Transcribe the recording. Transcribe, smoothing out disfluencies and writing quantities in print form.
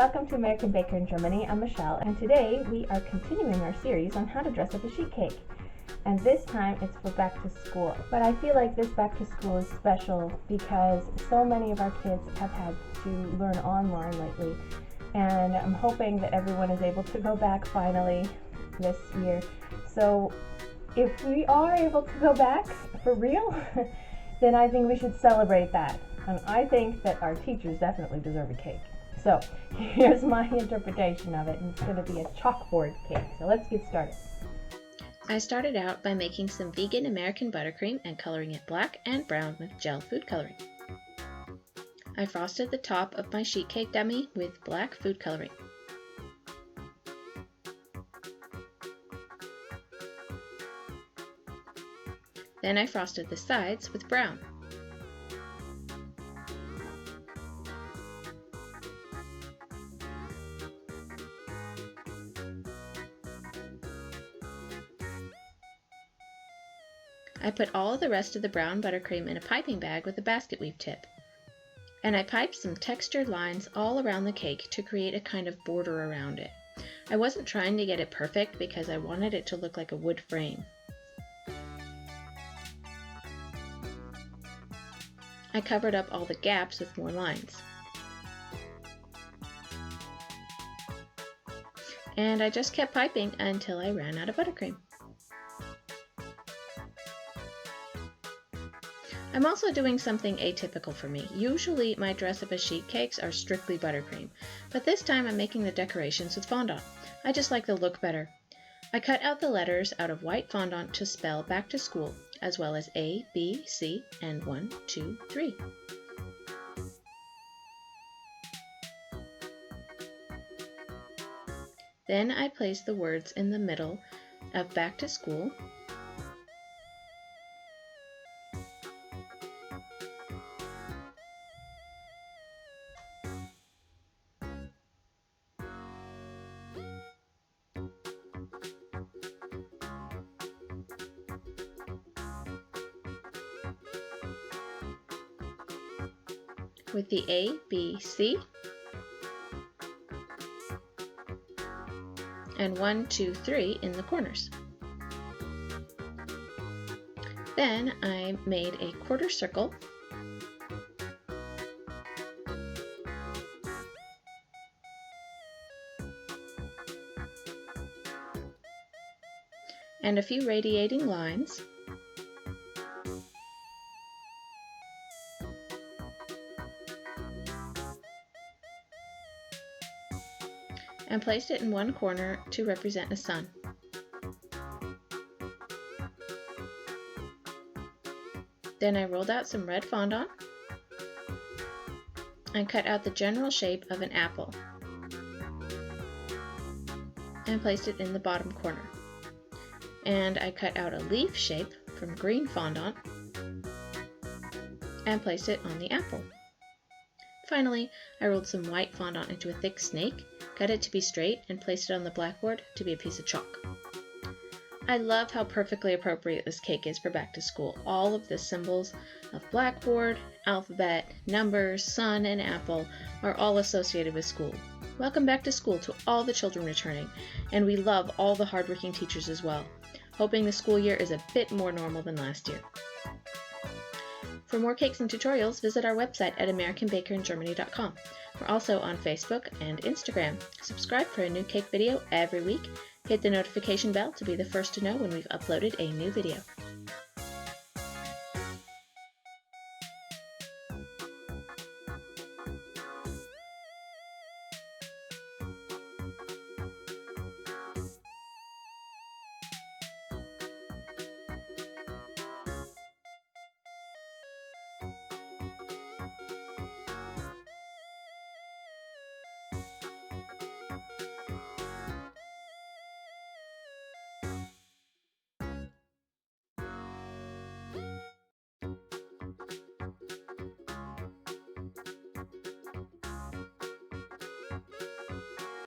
Welcome to American Baker in Germany. I'm Michelle, and today we are continuing our series on how to dress up a sheet cake. And this time it's for back to school. But I feel like this back to school is special because so many of our kids have had to learn online lately. And I'm hoping that everyone is able to go back finally this year. So if we are able to go back for real, then I think we should celebrate that. And I think that our teachers definitely deserve a cake. So here's my interpretation of it, and it's going to be a chalkboard cake. So let's get started. I started out by making some vegan American buttercream and coloring it black and brown with gel food coloring. I frosted the top of my sheet cake dummy with black food coloring. Then I frosted the sides with brown. I put all of the rest of the brown buttercream in a piping bag with a basket weave tip. And I piped some textured lines all around the cake to create a kind of border around it. I wasn't trying to get it perfect because I wanted it to look like a wood frame. I covered up all the gaps with more lines. And I just kept piping until I ran out of buttercream. I'm also doing something atypical for me. Usually my dress-up as sheet cakes are strictly buttercream, but this time I'm making the decorations with fondant. I just like the look better. I cut out the letters out of white fondant to spell back to school, as well as A, B, C, and 1, 2, 3. Then I placed the words in the middle of back to school, with the A, B, C, and 1, 2, 3 in the corners. Then I made a quarter circle and a few radiating lines, and placed it in one corner to represent a sun. Then I rolled out some red fondant and cut out the general shape of an apple and placed it in the bottom corner. And I cut out a leaf shape from green fondant and placed it on the apple. Finally, I rolled some white fondant into a thick snake, cut it to be straight, and placed it on the blackboard to be a piece of chalk. I love how perfectly appropriate this cake is for back to school. All of the symbols of blackboard, alphabet, numbers, sun, and apple are all associated with school. Welcome back to school to all the children returning, and we love all the hardworking teachers as well, hoping the school year is a bit more normal than last year. For more cakes and tutorials, visit our website at AmericanBakerInGermany.com. We're also on Facebook and Instagram. Subscribe for a new cake video every week. Hit the notification bell to be the first to know when we've uploaded a new video.